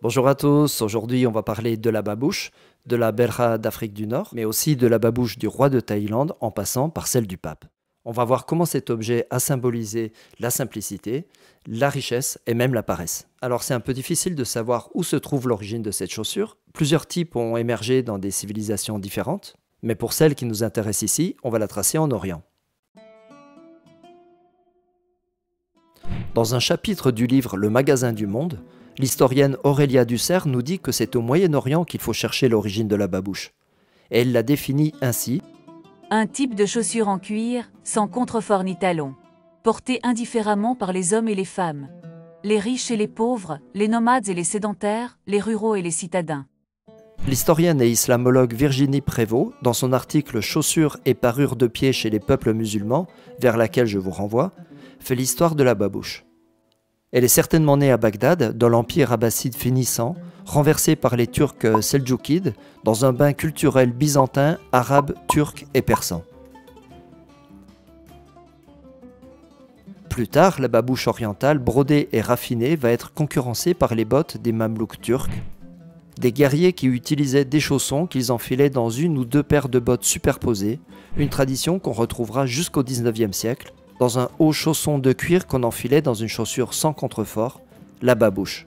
Bonjour à tous, aujourd'hui on va parler de la babouche, de la belha d'Afrique du Nord, mais aussi de la babouche du roi de Thaïlande en passant par celle du pape. On va voir comment cet objet a symbolisé la simplicité, la richesse et même la paresse. Alors c'est un peu difficile de savoir où se trouve l'origine de cette chaussure. Plusieurs types ont émergé dans des civilisations différentes, mais pour celle qui nous intéresse ici, on va la tracer en Orient. Dans un chapitre du livre Le Magasin du Monde, l'historienne Aurélia Dussert nous dit que c'est au Moyen-Orient qu'il faut chercher l'origine de la babouche. Et elle la définit ainsi. Un type de chaussure en cuir, sans contrefort ni talons, porté indifféremment par les hommes et les femmes, les riches et les pauvres, les nomades et les sédentaires, les ruraux et les citadins. L'historienne et islamologue Virginie Prévost, dans son article Chaussures et parures de pied chez les peuples musulmans, vers laquelle je vous renvoie, fait l'histoire de la babouche. Elle est certainement née à Bagdad, dans l'empire abbasside finissant, renversé par les Turcs seldjoukides, dans un bain culturel byzantin, arabe, turc et persan. Plus tard, la babouche orientale, brodée et raffinée, va être concurrencée par les bottes des Mamelouks turcs, des guerriers qui utilisaient des chaussons qu'ils enfilaient dans une ou deux paires de bottes superposées, une tradition qu'on retrouvera jusqu'au XIXe siècle, dans un haut chausson de cuir qu'on enfilait dans une chaussure sans contrefort, la babouche.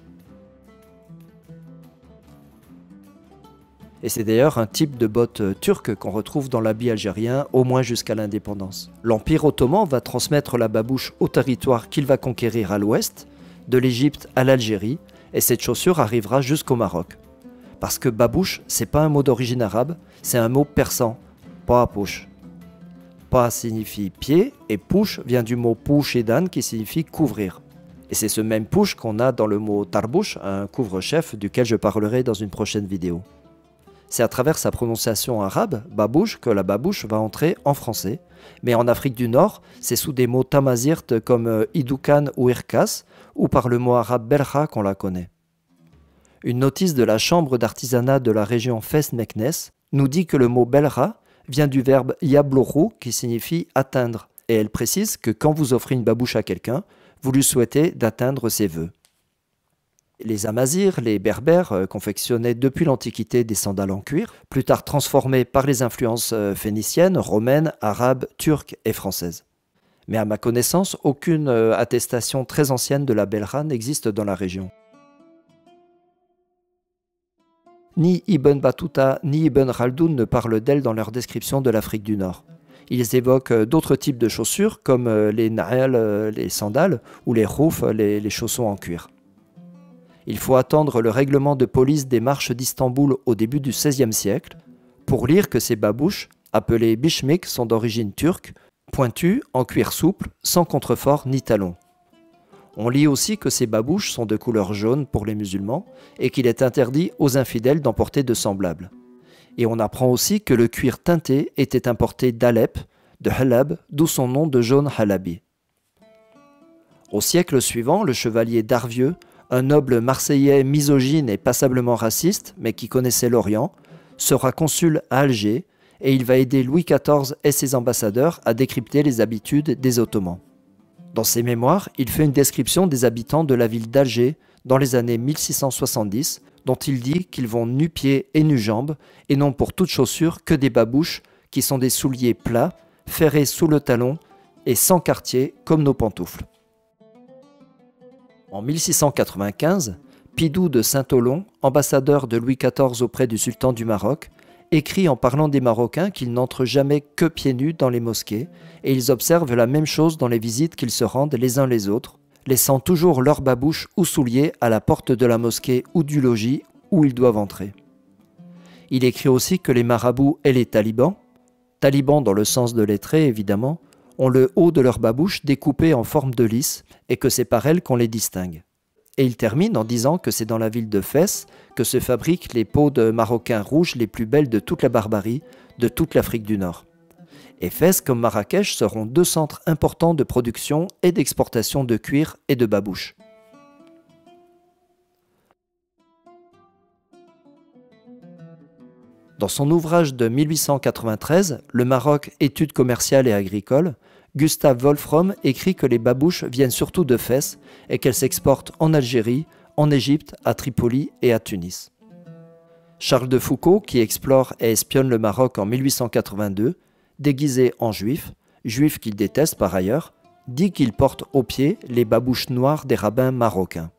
Et c'est d'ailleurs un type de botte turque qu'on retrouve dans l'habit algérien au moins jusqu'à l'indépendance. L'Empire ottoman va transmettre la babouche au territoire qu'il va conquérir à l'ouest, de l'Égypte à l'Algérie, et cette chaussure arrivera jusqu'au Maroc. Parce que babouche, c'est pas un mot d'origine arabe, c'est un mot persan, paapouche. Pa signifie pied et pouche vient du mot pouchedan qui signifie couvrir. Et c'est ce même pouche qu'on a dans le mot tarbouche, un couvre-chef duquel je parlerai dans une prochaine vidéo. C'est à travers sa prononciation arabe, babouche, que la babouche va entrer en français. Mais en Afrique du Nord, c'est sous des mots tamazirt comme idoukan ou irkas, ou par le mot arabe belha qu'on la connaît. Une notice de la chambre d'artisanat de la région Fès-Meknès nous dit que le mot belha vient du verbe yabloru qui signifie atteindre, et elle précise que quand vous offrez une babouche à quelqu'un, vous lui souhaitez d'atteindre ses vœux. Les Amazirs, les Berbères, confectionnaient depuis l'Antiquité des sandales en cuir, plus tard transformées par les influences phéniciennes, romaines, arabes, turques et françaises. Mais à ma connaissance, aucune attestation très ancienne de la belha n'existe dans la région. Ni Ibn Battuta ni Ibn Khaldoun ne parlent d'elle dans leur description de l'Afrique du Nord. Ils évoquent d'autres types de chaussures comme les na'al, les sandales, ou les khouf, les chaussons en cuir. Il faut attendre le règlement de police des marches d'Istanbul au début du XVIe siècle pour lire que ces babouches, appelées bishmik, sont d'origine turque, pointues, en cuir souple, sans contrefort ni talons. On lit aussi que ces babouches sont de couleur jaune pour les musulmans et qu'il est interdit aux infidèles d'en porter de semblables. Et on apprend aussi que le cuir teinté était importé d'Alep, de Halab, d'où son nom de jaune halabi. Au siècle suivant, le chevalier Darvieux, un noble marseillais misogyne et passablement raciste, mais qui connaissait l'Orient, sera consul à Alger et il va aider Louis XIV et ses ambassadeurs à décrypter les habitudes des Ottomans. Dans ses mémoires, il fait une description des habitants de la ville d'Alger dans les années 1670, dont il dit qu'ils vont nu-pieds et nu-jambes, et n'ont pour toute chaussure que des babouches, qui sont des souliers plats, ferrés sous le talon et sans quartier comme nos pantoufles. En 1695, Pidou de Saint-Olon, ambassadeur de Louis XIV auprès du sultan du Maroc, écrit en parlant des Marocains qu'ils n'entrent jamais que pieds nus dans les mosquées et ils observent la même chose dans les visites qu'ils se rendent les uns les autres, laissant toujours leurs babouches ou souliers à la porte de la mosquée ou du logis où ils doivent entrer. Il écrit aussi que les marabouts et les talibans dans le sens de lettrés évidemment, ont le haut de leur babouche découpé en forme de lys et que c'est par elles qu'on les distingue. Et il termine en disant que c'est dans la ville de Fès que se fabriquent les peaux de maroquins rouges les plus belles de toute la barbarie, de toute l'Afrique du Nord. Et Fès comme Marrakech seront deux centres importants de production et d'exportation de cuir et de babouches. Dans son ouvrage de 1893, Le Maroc, études commerciales et agricoles, Gustave Wolfram écrit que les babouches viennent surtout de Fès et qu'elles s'exportent en Algérie, en Égypte, à Tripoli et à Tunis. Charles de Foucault, qui explore et espionne le Maroc en 1882, déguisé en juif, juif qu'il déteste par ailleurs, dit qu'il porte aux pieds les babouches noires des rabbins marocains.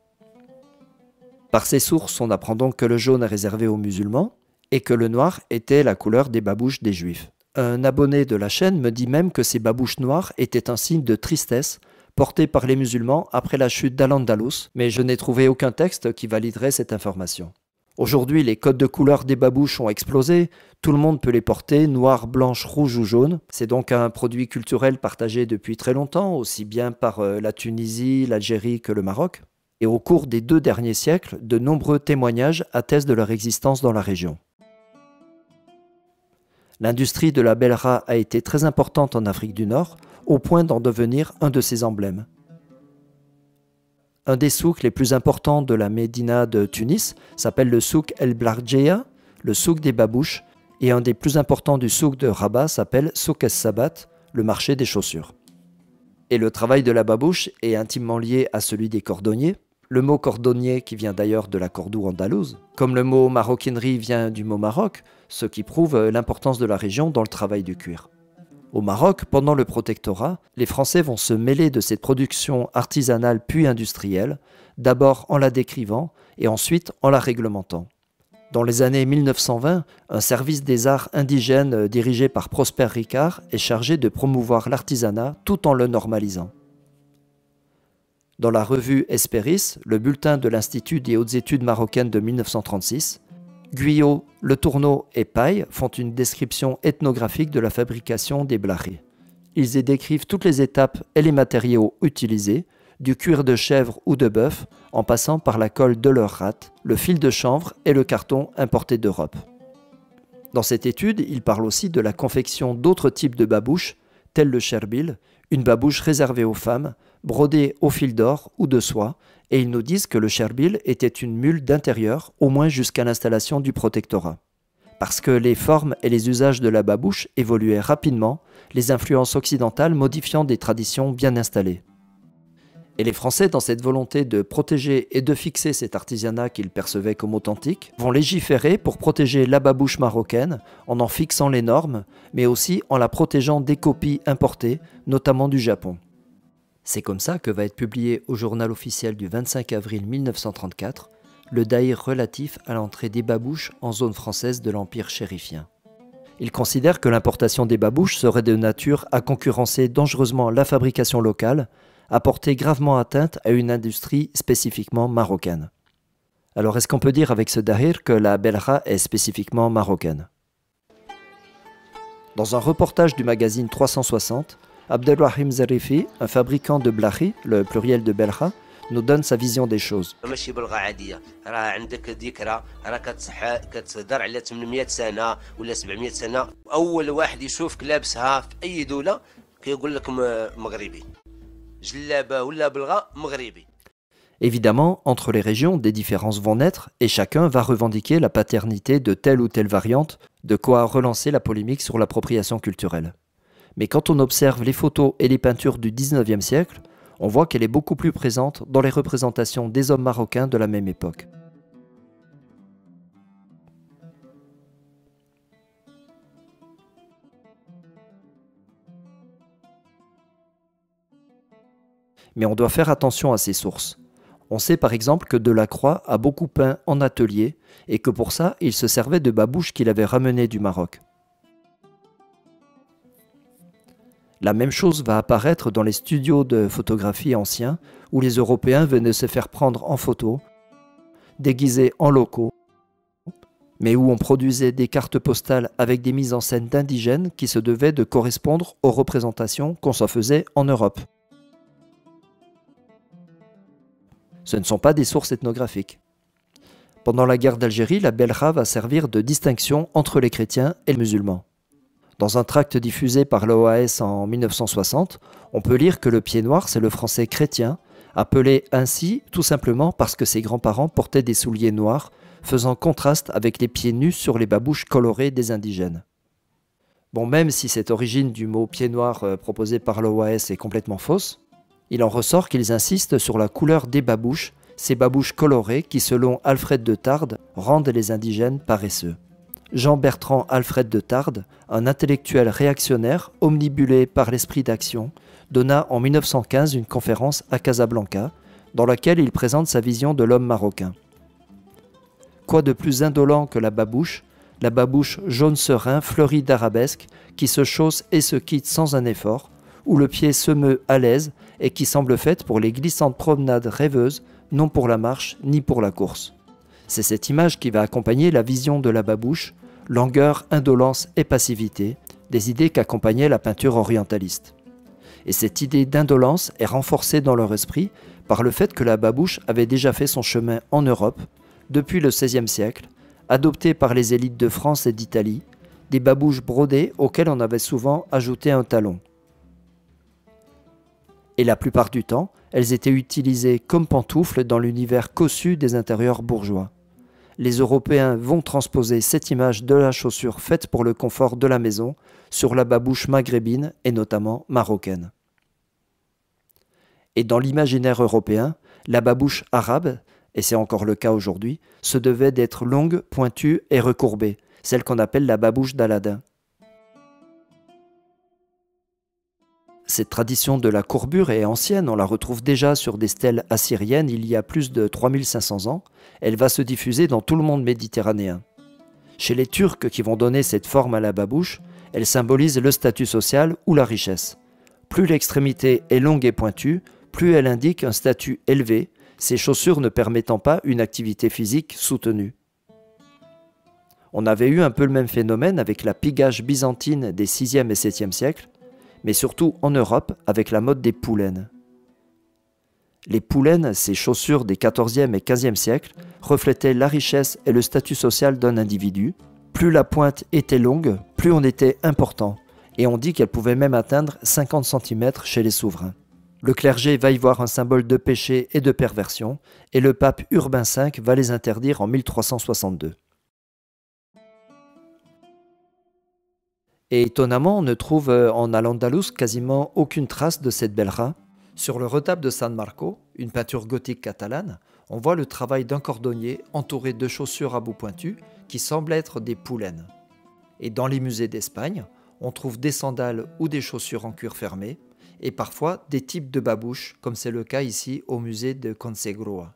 Par ces sources, on apprend donc que le jaune est réservé aux musulmans et que le noir était la couleur des babouches des juifs. Un abonné de la chaîne me dit même que ces babouches noires étaient un signe de tristesse porté par les musulmans après la chute d'Al-Andalus, mais je n'ai trouvé aucun texte qui validerait cette information. Aujourd'hui, les codes de couleur des babouches ont explosé, tout le monde peut les porter, noir, blanche, rouge ou jaune. C'est donc un produit culturel partagé depuis très longtemps, aussi bien par la Tunisie, l'Algérie que le Maroc. Et au cours des 2 derniers siècles, de nombreux témoignages attestent de leur existence dans la région. L'industrie de la belra a été très importante en Afrique du Nord, au point d'en devenir un de ses emblèmes. Un des souks les plus importants de la Médina de Tunis s'appelle le souk El Blardjeya, le souk des babouches, et un des plus importants du souk de Rabat s'appelle souk Es-Sabat, le marché des chaussures. Et le travail de la babouche est intimement lié à celui des cordonniers. Le mot cordonnier qui vient d'ailleurs de la cordoue andalouse, comme le mot maroquinerie vient du mot Maroc, ce qui prouve l'importance de la région dans le travail du cuir. Au Maroc, pendant le protectorat, les Français vont se mêler de cette production artisanale puis industrielle, d'abord en la décrivant et ensuite en la réglementant. Dans les années 1920, un service des arts indigènes dirigé par Prosper Ricard est chargé de promouvoir l'artisanat tout en le normalisant. Dans la revue Hespéris, le bulletin de l'Institut des hautes études marocaines de 1936, Guyot, Le Tourneau et Paille font une description ethnographique de la fabrication des blachis. Ils y décrivent toutes les étapes et les matériaux utilisés, du cuir de chèvre ou de bœuf, en passant par la colle de leur rate, le fil de chanvre et le carton importé d'Europe. Dans cette étude, ils parlent aussi de la confection d'autres types de babouches, tels le cherbil, une babouche réservée aux femmes, brodée au fil d'or ou de soie, et ils nous disent que le cherbil était une mule d'intérieur, au moins jusqu'à l'installation du protectorat. Parce que les formes et les usages de la babouche évoluaient rapidement, les influences occidentales modifiant des traditions bien installées. Et les Français, dans cette volonté de protéger et de fixer cet artisanat qu'ils percevaient comme authentique, vont légiférer pour protéger la babouche marocaine en fixant les normes, mais aussi en la protégeant des copies importées, notamment du Japon. C'est comme ça que va être publié au journal officiel du 25 avril 1934 le daïr relatif à l'entrée des babouches en zone française de l'Empire chérifien. Il considère que l'importation des babouches serait de nature à concurrencer dangereusement la fabrication locale, à porter gravement atteinte à une industrie spécifiquement marocaine. Alors est-ce qu'on peut dire avec ce daïr que la belra est spécifiquement marocaine? Dans un reportage du magazine 360, Abdelrahim Zarifi, un fabricant de blachi, le pluriel de belra, nous donne sa vision des choses. Évidemment, entre les régions, des différences vont naître et chacun va revendiquer la paternité de telle ou telle variante, de quoi relancer la polémique sur l'appropriation culturelle. Mais quand on observe les photos et les peintures du 19e siècle, on voit qu'elle est beaucoup plus présente dans les représentations des hommes marocains de la même époque. Mais on doit faire attention à ces sources. On sait par exemple que Delacroix a beaucoup peint en atelier et que pour ça, il se servait de babouches qu'il avait ramenées du Maroc. La même chose va apparaître dans les studios de photographie anciens où les Européens venaient se faire prendre en photo, déguisés en locaux, mais où on produisait des cartes postales avec des mises en scène d'indigènes qui se devaient de correspondre aux représentations qu'on s'en faisait en Europe. Ce ne sont pas des sources ethnographiques. Pendant la guerre d'Algérie, la belra va servir de distinction entre les chrétiens et les musulmans. Dans un tract diffusé par l'OAS en 1960, on peut lire que le pied noir, c'est le français chrétien, appelé ainsi tout simplement parce que ses grands-parents portaient des souliers noirs, faisant contraste avec les pieds nus sur les babouches colorées des indigènes. Bon, même si cette origine du mot pied noir proposé par l'OAS est complètement fausse, il en ressort qu'ils insistent sur la couleur des babouches, ces babouches colorées qui, selon Alfred de Tarde, rendent les indigènes paresseux. Jean-Bertrand Alfred de Tarde, un intellectuel réactionnaire omnibulé par l'esprit d'action, donna en 1915 une conférence à Casablanca, dans laquelle il présente sa vision de l'homme marocain. Quoi de plus indolent que la babouche jaune serein fleurie d'arabesques, qui se chausse et se quitte sans un effort, où le pied se meut à l'aise et qui semble faite pour les glissantes promenades rêveuses, non pour la marche ni pour la course. C'est cette image qui va accompagner la vision de la babouche, langueur, indolence et passivité, des idées qu'accompagnait la peinture orientaliste. Et cette idée d'indolence est renforcée dans leur esprit par le fait que la babouche avait déjà fait son chemin en Europe, depuis le XVIe siècle, adoptée par les élites de France et d'Italie, des babouches brodées auxquelles on avait souvent ajouté un talon. Et la plupart du temps, elles étaient utilisées comme pantoufles dans l'univers cossu des intérieurs bourgeois. Les Européens vont transposer cette image de la chaussure faite pour le confort de la maison sur la babouche maghrébine et notamment marocaine. Et dans l'imaginaire européen, la babouche arabe, et c'est encore le cas aujourd'hui, se devait d'être longue, pointue et recourbée, celle qu'on appelle la babouche d'Aladin. Cette tradition de la courbure est ancienne, on la retrouve déjà sur des stèles assyriennes il y a plus de 3500 ans. Elle va se diffuser dans tout le monde méditerranéen. Chez les Turcs qui vont donner cette forme à la babouche, elle symbolise le statut social ou la richesse. Plus l'extrémité est longue et pointue, plus elle indique un statut élevé, ces chaussures ne permettant pas une activité physique soutenue. On avait eu un peu le même phénomène avec la pigage byzantine des 6e et 7e siècles, mais surtout en Europe avec la mode des poulaines. Les poulaines, ces chaussures des 14e et 15e siècles, reflétaient la richesse et le statut social d'un individu. Plus la pointe était longue, plus on était important, et on dit qu'elle pouvait même atteindre 50 cm chez les souverains. Le clergé va y voir un symbole de péché et de perversion, et le pape Urbain V va les interdire en 1362. Et étonnamment, on ne trouve en Al-Andalus quasiment aucune trace de cette belra. Sur le retable de San Marco, une peinture gothique catalane, on voit le travail d'un cordonnier entouré de chaussures à bout pointu qui semblent être des poulaines. Et dans les musées d'Espagne, on trouve des sandales ou des chaussures en cuir fermé, et parfois des types de babouches, comme c'est le cas ici au musée de Concegroa.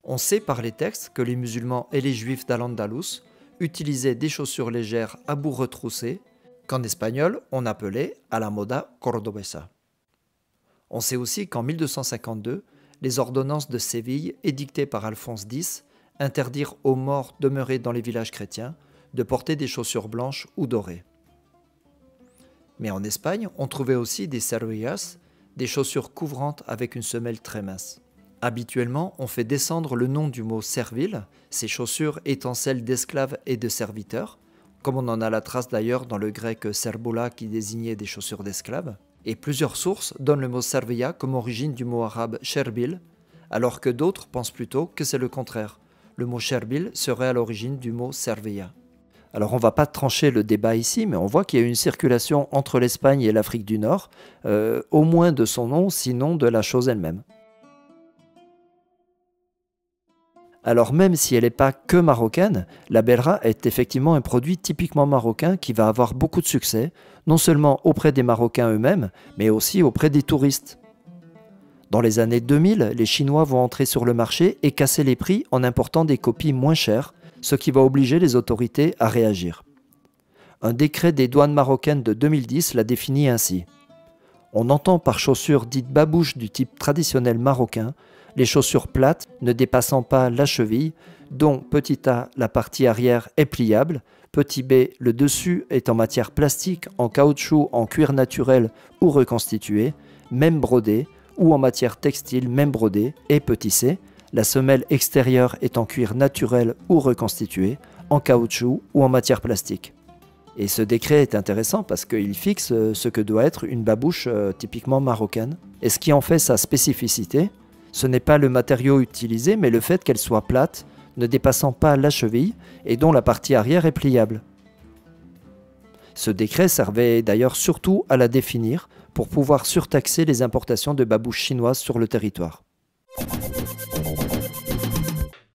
On sait par les textes que les musulmans et les juifs d'Al-Andalus utilisaient des chaussures légères à bout retroussé, qu'en espagnol on appelait a la moda cordobesa. On sait aussi qu'en 1252, les ordonnances de Séville, édictées par Alphonse X, interdirent aux morts demeurés dans les villages chrétiens de porter des chaussures blanches ou dorées. Mais en Espagne, on trouvait aussi des servillas, des chaussures couvrantes avec une semelle très mince. Habituellement, on fait descendre le nom du mot servile, ces chaussures étant celles d'esclaves et de serviteurs, comme on en a la trace d'ailleurs dans le grec serboula qui désignait des chaussures d'esclaves. Et plusieurs sources donnent le mot servilla comme origine du mot arabe sherbil, alors que d'autres pensent plutôt que c'est le contraire. Le mot sherbil serait à l'origine du mot servilla. Alors on ne va pas trancher le débat ici, mais on voit qu'il y a une circulation entre l'Espagne et l'Afrique du Nord, au moins de son nom, sinon de la chose elle-même. Alors même si elle n'est pas que marocaine, la belra est effectivement un produit typiquement marocain qui va avoir beaucoup de succès, non seulement auprès des Marocains eux-mêmes, mais aussi auprès des touristes. Dans les années 2000, les Chinois vont entrer sur le marché et casser les prix en important des copies moins chères, ce qui va obliger les autorités à réagir. Un décret des douanes marocaines de 2010 la définit ainsi. On entend par chaussures dites babouches du type traditionnel marocain, les chaussures plates ne dépassant pas la cheville, dont petit a, la partie arrière est pliable, petit b, le dessus est en matière plastique, en caoutchouc, en cuir naturel ou reconstitué, même brodé, ou en matière textile, même brodé, et petit c, la semelle extérieure est en cuir naturel ou reconstitué, en caoutchouc ou en matière plastique. Et ce décret est intéressant parce qu'il fixe ce que doit être une babouche typiquement marocaine. Et ce qui en fait sa spécificité, ce n'est pas le matériau utilisé, mais le fait qu'elle soit plate, ne dépassant pas la cheville et dont la partie arrière est pliable. Ce décret servait d'ailleurs surtout à la définir pour pouvoir surtaxer les importations de babouches chinoises sur le territoire.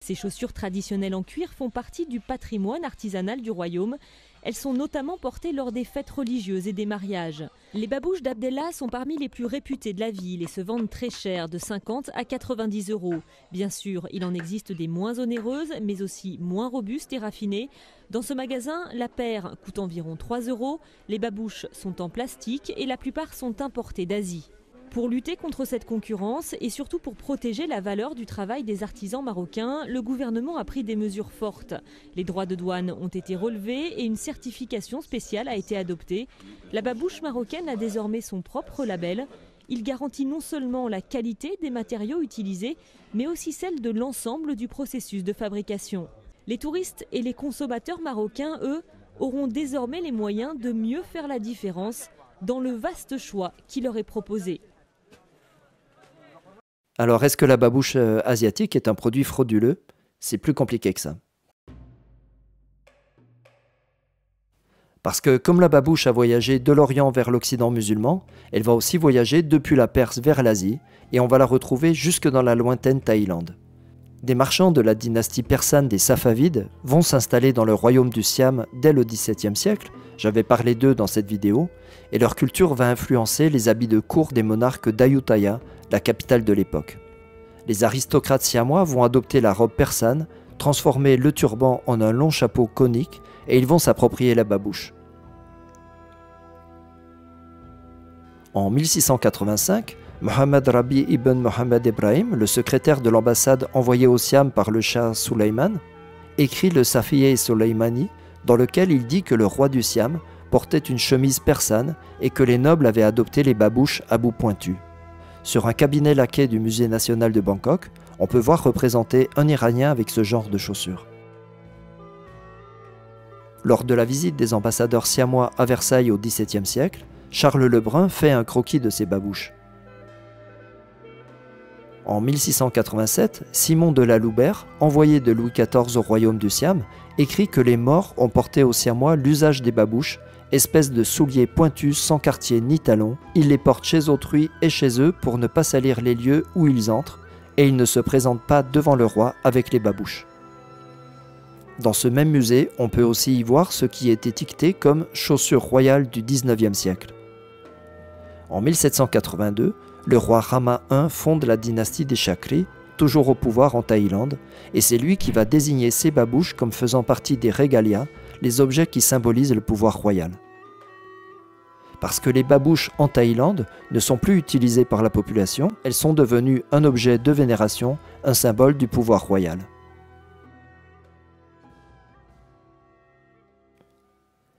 Ces chaussures traditionnelles en cuir font partie du patrimoine artisanal du royaume. Elles sont notamment portées lors des fêtes religieuses et des mariages. Les babouches d'Abdellah sont parmi les plus réputées de la ville et se vendent très cher, de 50 à 90 euros. Bien sûr, il en existe des moins onéreuses, mais aussi moins robustes et raffinées. Dans ce magasin, la paire coûte environ 3 euros. Les babouches sont en plastique et la plupart sont importées d'Asie. Pour lutter contre cette concurrence et surtout pour protéger la valeur du travail des artisans marocains, le gouvernement a pris des mesures fortes. Les droits de douane ont été relevés et une certification spéciale a été adoptée. La babouche marocaine a désormais son propre label. Il garantit non seulement la qualité des matériaux utilisés, mais aussi celle de l'ensemble du processus de fabrication. Les touristes et les consommateurs marocains, eux, auront désormais les moyens de mieux faire la différence dans le vaste choix qui leur est proposé. Alors, est-ce que la babouche asiatique est un produit frauduleux? C'est plus compliqué que ça. Parce que comme la babouche a voyagé de l'Orient vers l'Occident musulman, elle va aussi voyager depuis la Perse vers l'Asie, et on va la retrouver jusque dans la lointaine Thaïlande. Des marchands de la dynastie persane des Safavides vont s'installer dans le royaume du Siam dès le XVIIe siècle, j'avais parlé d'eux dans cette vidéo, et leur culture va influencer les habits de cour des monarques d'Ayutthaya, la capitale de l'époque. Les aristocrates siamois vont adopter la robe persane, transformer le turban en un long chapeau conique, et ils vont s'approprier la babouche. En 1685, Mohammed Rabi ibn Mohammed Ibrahim, le secrétaire de l'ambassade envoyé au Siam par le Shah Sulayman, écrit le Safiye Sulaymani, dans lequel il dit que le roi du Siam portait une chemise persane et que les nobles avaient adopté les babouches à bout pointu. Sur un cabinet laqué du musée national de Bangkok, on peut voir représenter un Iranien avec ce genre de chaussures. Lors de la visite des ambassadeurs siamois à Versailles au XVIIe siècle, Charles le Brun fait un croquis de ces babouches. En 1687, Simon de la Loubert, envoyé de Louis XIV au royaume du Siam, écrit que les Maures ont porté aux Siamois l'usage des babouches, espèces de souliers pointus sans quartier ni talons. Ils les portent chez autrui et chez eux pour ne pas salir les lieux où ils entrent, et ils ne se présentent pas devant le roi avec les babouches. Dans ce même musée, on peut aussi y voir ce qui est étiqueté comme chaussures royales du XIXe siècle. En 1782, le roi Rama I fonde la dynastie des Chakri, toujours au pouvoir en Thaïlande, et c'est lui qui va désigner ces babouches comme faisant partie des regalia, les objets qui symbolisent le pouvoir royal. Parce que les babouches en Thaïlande ne sont plus utilisées par la population, elles sont devenues un objet de vénération, un symbole du pouvoir royal.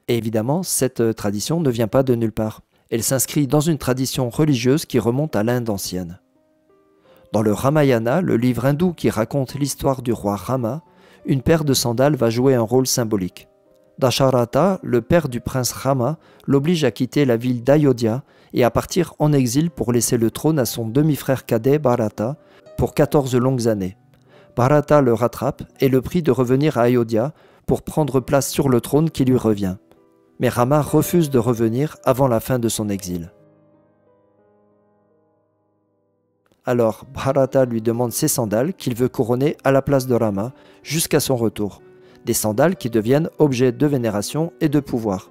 Et évidemment, cette tradition ne vient pas de nulle part. Elle s'inscrit dans une tradition religieuse qui remonte à l'Inde ancienne. Dans le Ramayana, le livre hindou qui raconte l'histoire du roi Rama, une paire de sandales va jouer un rôle symbolique. Dasharatha, le père du prince Rama, l'oblige à quitter la ville d'Ayodhya et à partir en exil pour laisser le trône à son demi-frère cadet Bharata pour 14 longues années. Bharata le rattrape et le prie de revenir à Ayodhya pour prendre place sur le trône qui lui revient. Mais Rama refuse de revenir avant la fin de son exil. Alors Bharata lui demande ses sandales qu'il veut couronner à la place de Rama jusqu'à son retour. Des sandales qui deviennent objets de vénération et de pouvoir.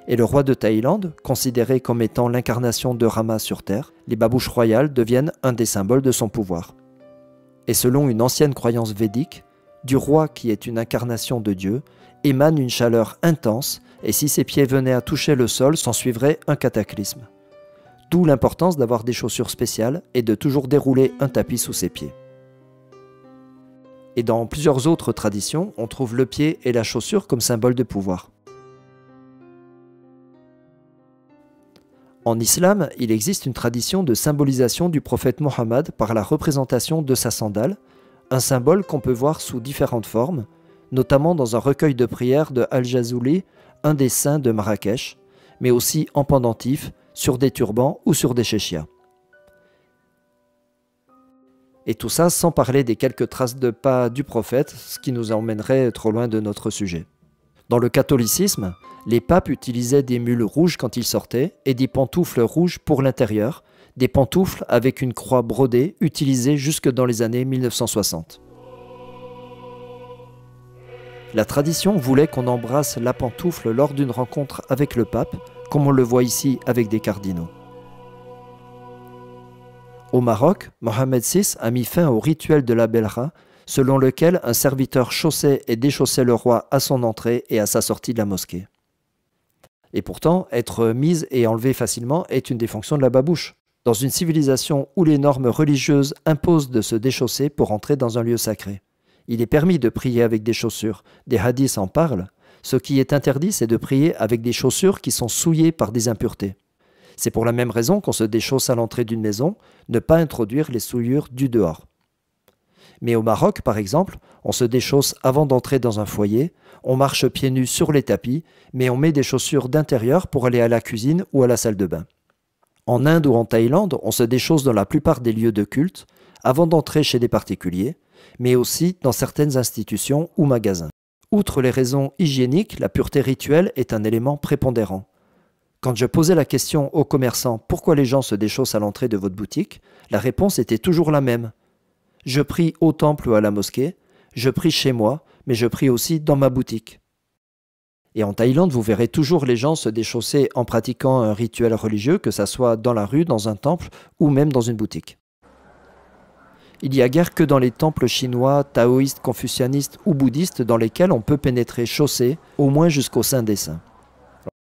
Et le roi de Thaïlande, considéré comme étant l'incarnation de Rama sur terre, les babouches royales deviennent un des symboles de son pouvoir. Et selon une ancienne croyance védique, du roi qui est une incarnation de Dieu, émane une chaleur intense, et si ses pieds venaient à toucher le sol, s'ensuivrait un cataclysme. D'où l'importance d'avoir des chaussures spéciales et de toujours dérouler un tapis sous ses pieds. Et dans plusieurs autres traditions, on trouve le pied et la chaussure comme symbole de pouvoir. En islam, il existe une tradition de symbolisation du prophète Mohammed par la représentation de sa sandale, un symbole qu'on peut voir sous différentes formes, notamment dans un recueil de prières de Al-Jazuli, un des saints de Marrakech, mais aussi en pendentif, sur des turbans ou sur des chéchias. Et tout ça sans parler des quelques traces de pas du prophète, ce qui nous emmènerait trop loin de notre sujet. Dans le catholicisme, les papes utilisaient des mules rouges quand ils sortaient et des pantoufles rouges pour l'intérieur, des pantoufles avec une croix brodée utilisées jusque dans les années 1960. La tradition voulait qu'on embrasse la pantoufle lors d'une rencontre avec le pape, comme on le voit ici avec des cardinaux. Au Maroc, Mohamed VI a mis fin au rituel de la belra, selon lequel un serviteur chaussait et déchaussait le roi à son entrée et à sa sortie de la mosquée. Et pourtant, être mise et enlevée facilement est une des fonctions de la babouche. Dans une civilisation où les normes religieuses imposent de se déchausser pour entrer dans un lieu sacré. Il est permis de prier avec des chaussures, des hadiths en parlent. Ce qui est interdit, c'est de prier avec des chaussures qui sont souillées par des impuretés. C'est pour la même raison qu'on se déchausse à l'entrée d'une maison, ne pas introduire les souillures du dehors. Mais au Maroc, par exemple, on se déchausse avant d'entrer dans un foyer, on marche pieds nus sur les tapis, mais on met des chaussures d'intérieur pour aller à la cuisine ou à la salle de bain. En Inde ou en Thaïlande, on se déchausse dans la plupart des lieux de culte, avant d'entrer chez des particuliers, mais aussi dans certaines institutions ou magasins. Outre les raisons hygiéniques, la pureté rituelle est un élément prépondérant. Quand je posais la question aux commerçants « Pourquoi les gens se déchaussent à l'entrée de votre boutique ?», la réponse était toujours la même. Je prie au temple ou à la mosquée, je prie chez moi, mais je prie aussi dans ma boutique. Et en Thaïlande, vous verrez toujours les gens se déchausser en pratiquant un rituel religieux, que ça soit dans la rue, dans un temple ou même dans une boutique. Il n'y a guère que dans les temples chinois, taoïstes, confucianistes ou bouddhistes dans lesquels on peut pénétrer chaussé, au moins jusqu'au sein des saints.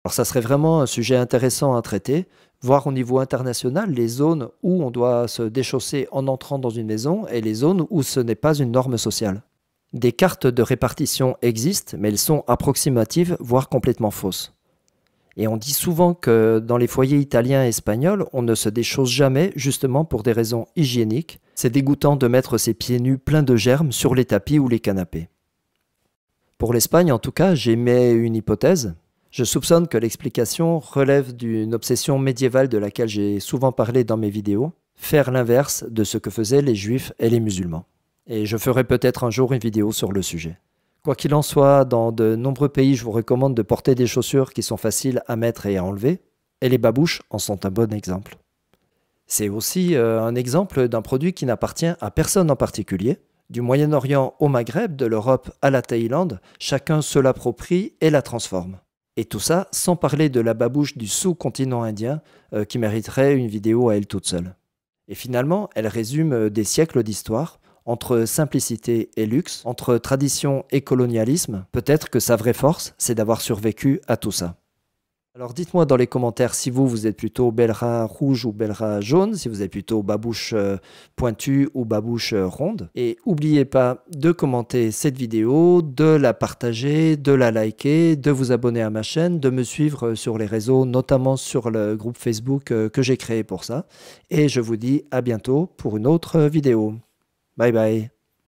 Alors ça serait vraiment un sujet intéressant à traiter, voir au niveau international les zones où on doit se déchausser en entrant dans une maison et les zones où ce n'est pas une norme sociale. Des cartes de répartition existent, mais elles sont approximatives, voire complètement fausses. Et on dit souvent que dans les foyers italiens et espagnols, on ne se déchausse jamais, justement pour des raisons hygiéniques. C'est dégoûtant de mettre ses pieds nus pleins de germes sur les tapis ou les canapés. Pour l'Espagne, en tout cas, j'émets une hypothèse. Je soupçonne que l'explication relève d'une obsession médiévale de laquelle j'ai souvent parlé dans mes vidéos, faire l'inverse de ce que faisaient les juifs et les musulmans. Et je ferai peut-être un jour une vidéo sur le sujet. Quoi qu'il en soit, dans de nombreux pays, je vous recommande de porter des chaussures qui sont faciles à mettre et à enlever, et les babouches en sont un bon exemple. C'est aussi un exemple d'un produit qui n'appartient à personne en particulier. Du Moyen-Orient au Maghreb, de l'Europe à la Thaïlande, chacun se l'approprie et la transforme. Et tout ça sans parler de la babouche du sous-continent indien qui mériterait une vidéo à elle toute seule. Et finalement, elle résume des siècles d'histoire, entre simplicité et luxe, entre tradition et colonialisme. Peut-être que sa vraie force, c'est d'avoir survécu à tout ça. Alors dites-moi dans les commentaires si vous êtes plutôt belra rouge ou belra jaune, si vous êtes plutôt babouche pointue ou babouche ronde. Et n'oubliez pas de commenter cette vidéo, de la partager, de la liker, de vous abonner à ma chaîne, de me suivre sur les réseaux, notamment sur le groupe Facebook que j'ai créé pour ça. Et je vous dis à bientôt pour une autre vidéo. Bye bye.